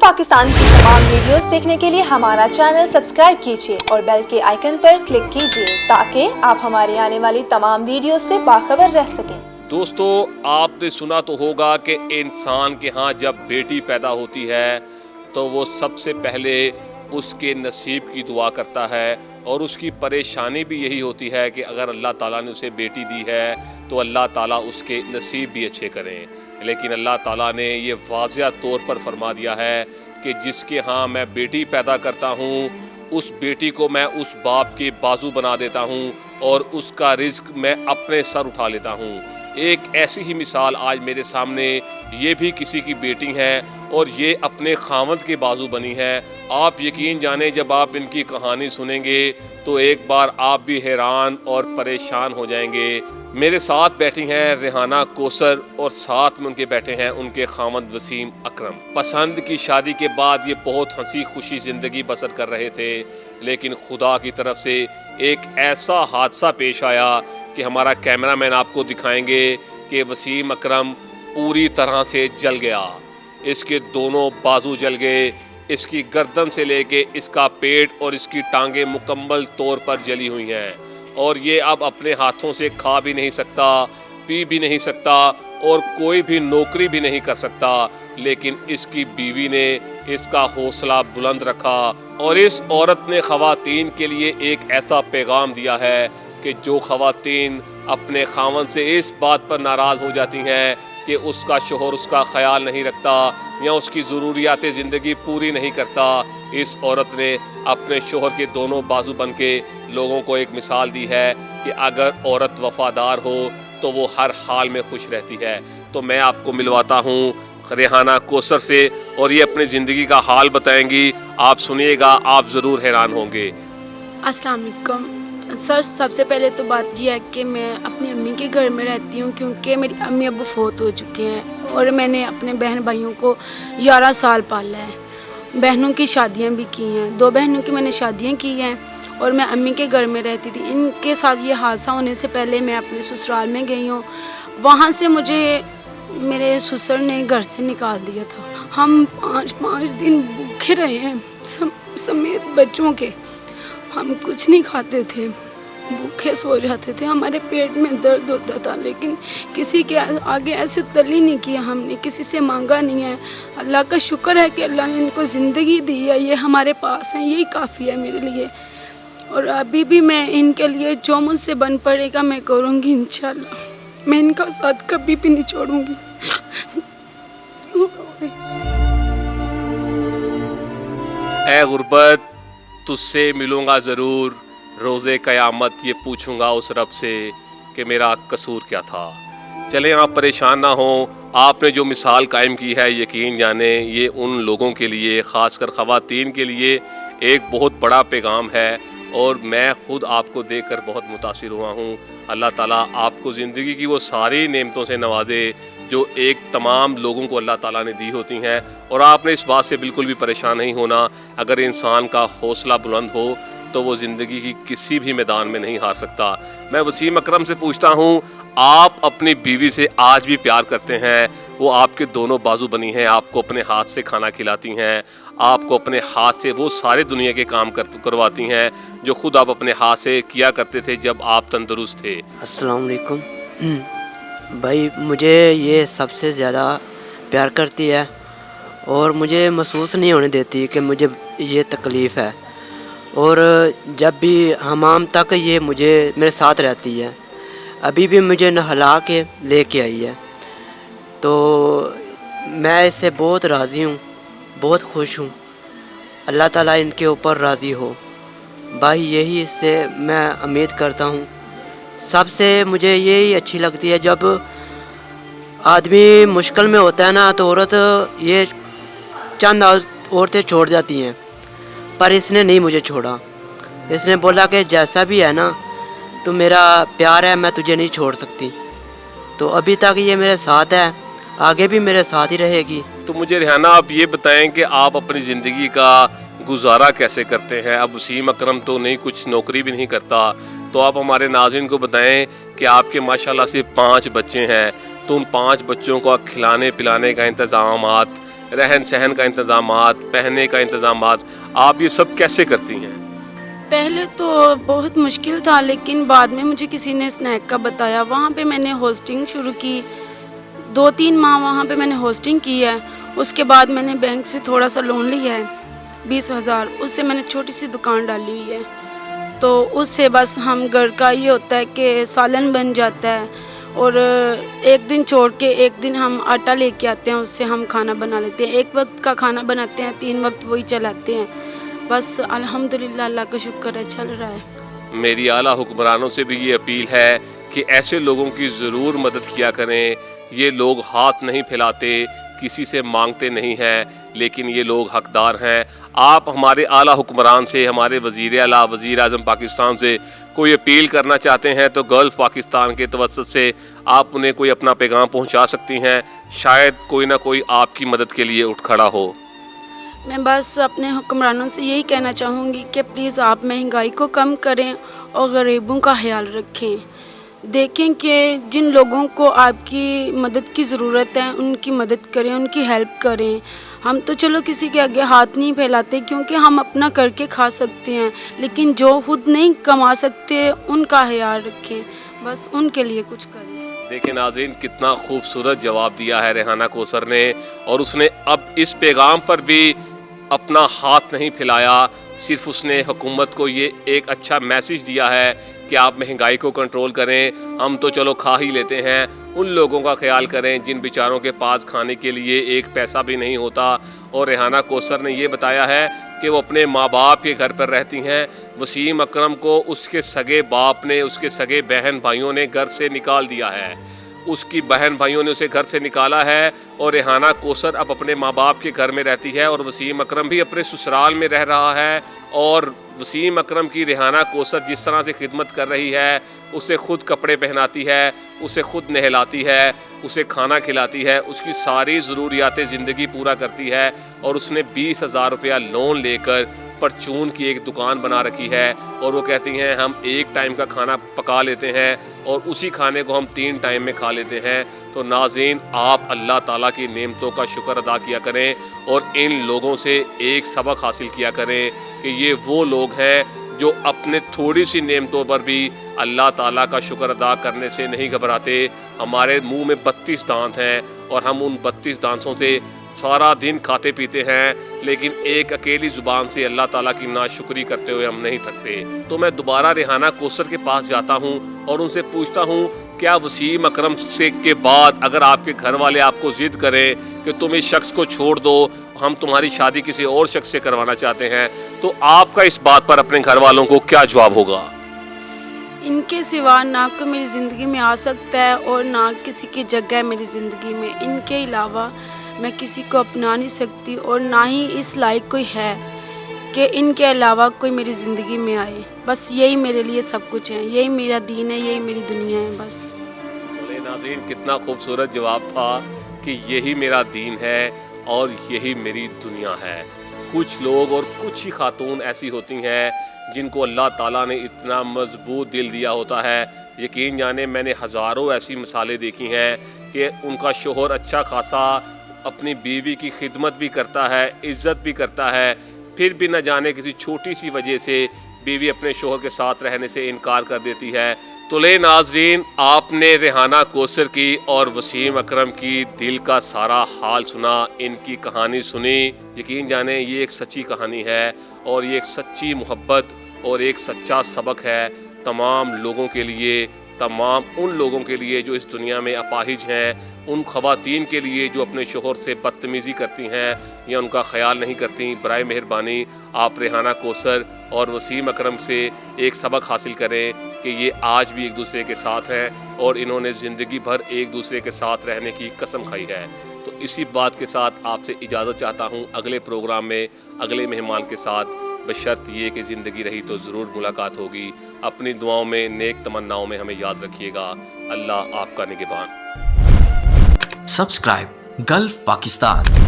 पाकिस्तान की तमाम वीडियोस देखने के लिए हमारा चैनल सब्सक्राइब कीजिए और बेल के आइकन पर क्लिक कीजिए ताकि आप हमारी आने वाली तमाम वीडियोस से बाखबर रह सकें। दोस्तों, आपने सुना तो होगा कि इंसान के यहाँ जब बेटी पैदा होती है तो वो सबसे पहले उसके नसीब की दुआ करता है और उसकी परेशानी भी यही होती है कि अगर अल्लाह ताला ने उसे बेटी दी है तो अल्लाह ताला उसके नसीब भी अच्छे करें। लेकिन अल्लाह ताला ने ये वाज़िया तौर पर फरमा दिया है कि जिसके यहाँ मैं बेटी पैदा करता हूँ उस बेटी को मैं उस बाप के बाजू बना देता हूँ और उसका रिज़्क मैं अपने सर उठा लेता हूँ। एक ऐसी ही मिसाल आज मेरे सामने, ये भी किसी की बेटी है और ये अपने खामद के बाजू बनी है। आप यकीन जाने जब आप इनकी कहानी सुनेंगे तो एक बार आप भी हैरान और परेशान हो जाएंगे। मेरे साथ बैठी हैं रेहाना कौसर और साथ में उनके बैठे हैं उनके खामद वसीम अकरम। पसंद की शादी के बाद ये बहुत हंसी खुशी ज़िंदगी बसर कर रहे थे, लेकिन खुदा की तरफ से एक ऐसा हादसा पेश आया कि हमारा कैमरामैन आपको दिखाएंगे कि वसीम अकरम पूरी तरह से जल गया। इसके दोनों बाजू जल गए, इसकी गर्दन से लेके इसका पेट और इसकी टांगें मुकम्मल तौर पर जली हुई हैं और ये अब अपने हाथों से खा भी नहीं सकता, पी भी नहीं सकता और कोई भी नौकरी भी नहीं कर सकता। लेकिन इसकी बीवी ने इसका हौसला बुलंद रखा और इस औरत ने ख़वातीन के लिए एक ऐसा पैगाम दिया है कि जो ख़वातीन अपने खामन से इस बात पर नाराज़ हो जाती हैं कि उसका शोहर उसका ख्याल नहीं रखता या उसकी ज़रूरियात ज़िंदगी पूरी नहीं करता, इस औरत ने अपने शोहर के दोनों बाजू बन के लोगों को एक मिसाल दी है कि अगर औरत वफ़ादार हो तो वो हर हाल में खुश रहती है। तो मैं आपको मिलवाता हूँ रेहाना कौसर से और ये अपनी ज़िंदगी का हाल बताएंगी। आप सुनिएगा, आप ज़रूर हैरान होंगे। अस्सलाम वालेकुम सर, सबसे पहले तो बात यह है कि मैं अपनी अम्मी के घर में रहती हूँ क्योंकि मेरी अम्मी अब्बू फौत हो चुके हैं और मैंने अपने बहन भाइयों को 11 साल पाला है। बहनों की शादियाँ भी की हैं, 2 बहनों की मैंने शादियाँ की हैं और मैं अम्मी के घर में रहती थी। इनके साथ ये हादसा होने से पहले मैं अपने ससुराल में गई हूँ। वहाँ से मुझे मेरे ससुर ने घर से निकाल दिया था। हम 5 दिन भूखे रहे हैं समेत बच्चों के। हम कुछ नहीं खाते थे, भूखे सो जाते थे, हमारे पेट में दर्द होता था, लेकिन किसी के आगे ऐसे तली नहीं किया हमने, किसी से मांगा नहीं है। अल्लाह का शुक्र है कि अल्लाह ने इनको ज़िंदगी दी है, ये हमारे पास हैं, यही काफ़ी है मेरे लिए। और अभी भी मैं इनके लिए जो मुझसे बन पड़ेगा मैं करूँगी इंशाल्लाह। मैं इनका साथ कभी भी नहीं छोड़ूँगी। ऐ गुर्बत, तुझसे मिलूँगा ज़रूर, रोज़े क़यामत ये पूछूँगा उस रब से कि मेरा कसूर क्या था। चलें, आप परेशान ना हों। आपने जो मिसाल कायम की है, यकीन जाने ये उन लोगों के लिए, ख़ासकर ख़वातीन के लिए एक बहुत बड़ा पैगाम है और मैं ख़ुद आपको देखकर बहुत मुतासिर हुआ हूँ। अल्लाह ताला आपको ज़िंदगी की वो सारी नेमतों से नवाजे जो एक तमाम लोगों को अल्लाह ताला ने दी होती हैं और आपने इस बात से बिल्कुल भी परेशान नहीं होना। अगर इंसान का हौसला बुलंद हो तो वो ज़िंदगी की किसी भी मैदान में नहीं हार सकता। मैं वसीम अकरम से पूछता हूँ, आप अपनी बीवी से आज भी प्यार करते हैं? वो आपके दोनों बाजू बनी हैं, आपको अपने हाथ से खाना खिलाती हैं, आपको अपने हाथ से वो सारे दुनिया के काम करवाती हैं जो खुद आप अपने हाथ से किया करते थे जब आप तंदुरुस्त थे। अस्सलाम वालेकुम भाई, मुझे ये सबसे ज़्यादा प्यार करती है और मुझे महसूस नहीं होने देती कि मुझे ये तकलीफ़ है और जब भी हमाम तक ये मुझे मेरे साथ रहती है। अभी भी मुझे नहला के लेके आई है, तो मैं इससे बहुत राज़ी हूँ, बहुत खुश हूँ। अल्लाह ताला इनके ऊपर राज़ी हो भाई, यही इससे मैं उम्मीद करता हूँ। सबसे मुझे यही अच्छी लगती है जब आदमी मुश्किल में होता है ना तो औरत ये चंद औरतें छोड़ जाती हैं, पर इसने नहीं मुझे छोड़ा। इसने बोला कि जैसा भी है ना, तो मेरा प्यार है, मैं तुझे नहीं छोड़ सकती। तो अभी तक ये मेरे साथ है, आगे भी मेरे साथ ही रहेगी। तो मुझे रेहाना आप ये बताएं कि आप अपनी ज़िंदगी का गुजारा कैसे करते हैं? अब वसीम अकरम तो नहीं, कुछ नौकरी भी नहीं करता, तो आप हमारे नाज़रीन को बताएं कि आपके माशाल्लाह से 5 बच्चे हैं, तो उन 5 बच्चों को खिलाने पिलाने का इंतज़ामात रहन सहन का इंतज़ामात, पहनने का इंतज़ामात, आप ये सब कैसे करती हैं? पहले तो बहुत मुश्किल था, लेकिन बाद में मुझे किसी ने स्नैक का बताया, वहाँ पे मैंने होस्टिंग शुरू की। 2-3 माह वहाँ पे मैंने होस्टिंग की है। उसके बाद मैंने बैंक से थोड़ा सा लोन लिया है 20,000, उससे मैंने छोटी सी दुकान डाली हुई है। तो उससे बस हम घर का ये होता है कि सालन बन जाता है, और एक दिन छोड़ के एक दिन हम आटा लेके आते हैं, उससे हम खाना बना लेते हैं। एक वक्त का खाना बनाते हैं, 3 वक्त वही चलाते हैं। बस अल्हम्दुलिल्लाह, अल्लाह का शुक्र है, चल रहा है। मेरी आला हुक्मरानों से भी ये अपील है कि ऐसे लोगों की ज़रूर मदद किया करें। ये लोग हाथ नहीं फैलाते, किसी से मांगते नहीं हैं, लेकिन ये लोग हकदार हैं। आप हमारे आला हुक्मरान से, हमारे वज़ीर आला, वज़ीर आज़म पाकिस्तान से कोई अपील करना चाहते हैं तो गल्फ़ पाकिस्तान के तवस्सुत से आप उन्हें कोई अपना पैगाम पहुंचा सकती हैं। शायद कोई ना कोई आपकी मदद के लिए उठ खड़ा हो। मैं बस अपने हुक्मरानों से यही कहना चाहूँगी कि प्लीज़ आप महंगाई को कम करें और गरीबों का ख्याल रखें। देखें कि जिन लोगों को आपकी मदद की ज़रूरत है उनकी मदद करें, उनकी हेल्प करें। हम तो चलो किसी के आगे हाथ नहीं फैलाते, क्योंकि हम अपना करके खा सकते हैं, लेकिन जो खुद नहीं कमा सकते उनका ख्याल रखें, बस उनके लिए कुछ करें। देखिए नाज़रीन, कितना खूबसूरत जवाब दिया है रेहाना कोसर ने, और उसने अब इस पैगाम पर भी अपना हाथ नहीं फैलाया, सिर्फ उसने हुकूमत को ये एक अच्छा मैसेज दिया है कि आप महंगाई को कंट्रोल करें। हम तो चलो खा ही लेते हैं, उन लोगों का ख्याल करें जिन बेचारों के पास खाने के लिए एक पैसा भी नहीं होता। और रेहाना कोसर ने ये बताया है कि वो अपने माँ बाप के घर पर रहती हैं। वसीम अकरम को उसके सगे बाप ने, उसके सगे बहन भाइयों ने घर से निकाल दिया है, उसकी बहन भाइयों ने उसे घर से निकाला है, और रेहाना कोसर अब अपने माँ बाप के घर में रहती है, और वसीम अकरम भी अपने ससुराल में रह रहा है। और वसीम अकरम की रेहाना कोसर जिस तरह से खिदमत कर रही है, उसे खुद कपड़े पहनाती है, उसे खुद नहलाती है, उसे खाना खिलाती है, उसकी सारी ज़रूरियात ज़िंदगी पूरा करती है। और उसने 20,000 रुपया लोन लेकर परचून की एक दुकान बना रखी है, और वो कहती हैं हम एक टाइम का खाना पका लेते हैं और उसी खाने को हम 3 टाइम में खा लेते हैं। तो नाज़रीन, आप अल्लाह ताला की नेमतों का शुक्र अदा किया करें, और इन लोगों से एक सबक हासिल किया करें कि ये वो लोग हैं जो अपने थोड़ी सी नेमतों पर भी अल्लाह ताला का शुक्र अदा करने से नहीं घबराते। हमारे मुंह में 32 दांत हैं, और हम उन 32 दांतों से सारा दिन खाते पीते हैं, लेकिन एक अकेली ज़ुबान से अल्लाह ताला की नाशुक्री करते हुए हम नहीं थकते। तो मैं दोबारा रेहाना कोसर के पास जाता हूँ और उनसे पूछता हूँ, क्या वसीम अकरम से के बाद अगर आपके घर वाले आपको ज़िद करें कि तुम इस शख्स को छोड़ दो, हम तुम्हारी शादी किसी और शख्स से करवाना चाहते हैं, तो आपका इस बात पर अपने घर वालों को क्या जवाब होगा? इनके सिवा ना कोई मेरी ज़िंदगी में आ सकता है और ना किसी की जगह है मेरी ज़िंदगी में। इनके अलावा मैं किसी को अपना नहीं सकती, और ना ही इस लायक कोई है कि इनके अलावा कोई मेरी ज़िंदगी में आए। बस यही मेरे लिए सब कुछ है, यही मेरा दीन है, यही मेरी दुनिया है बस। नाज़रीन, कितना खूबसूरत जवाब था कि यही मेरा दीन है और यही मेरी दुनिया है। कुछ लोग और कुछ ही खातून ऐसी होती हैं जिनको अल्लाह ताला ने इतना मजबूत दिल दिया होता है। यकीन जाने, मैंने हज़ारों ऐसी मिसालें देखी हैं कि उनका शोहर अच्छा खासा अपनी बीवी की खिदमत भी करता है, इज़्ज़त भी करता है, फिर भी न जाने किसी छोटी सी वजह से बीवी अपने शोहर के साथ रहने से इनकार कर देती है। तो ले नाज़रीन, आपने रेहाना कोसर की और वसीम अकरम की दिल का सारा हाल सुना, इनकी कहानी सुनी। यकीन जाने ये एक सच्ची कहानी है, और ये एक सच्ची मोहब्बत और एक सच्चा सबक है तमाम लोगों के लिए, तमाम उन लोगों के लिए जो इस दुनिया में अपाहिज हैं, उन ख़वातीन के लिए जो अपने शोहर से बदतमीज़ी करती हैं या उनका ख्याल नहीं करती। बराए मेहरबानी आप रेहाना कोसर और वसीम अकरम से एक सबक हासिल करें कि ये आज भी एक दूसरे के साथ हैं और इन्होंने ज़िंदगी भर एक दूसरे के साथ रहने की कसम खाई है। तो इसी बात के साथ आपसे इजाज़त चाहता हूँ। अगले प्रोग्राम में अगले मेहमान के साथ, बशर्त ये कि ज़िंदगी रही तो ज़रूर मुलाकात होगी। अपनी दुआओं में, नेक तमन्नाओं में हमें याद रखिएगा। अल्लाह आपका निगहबान। Subscribe Gulf Pakistan.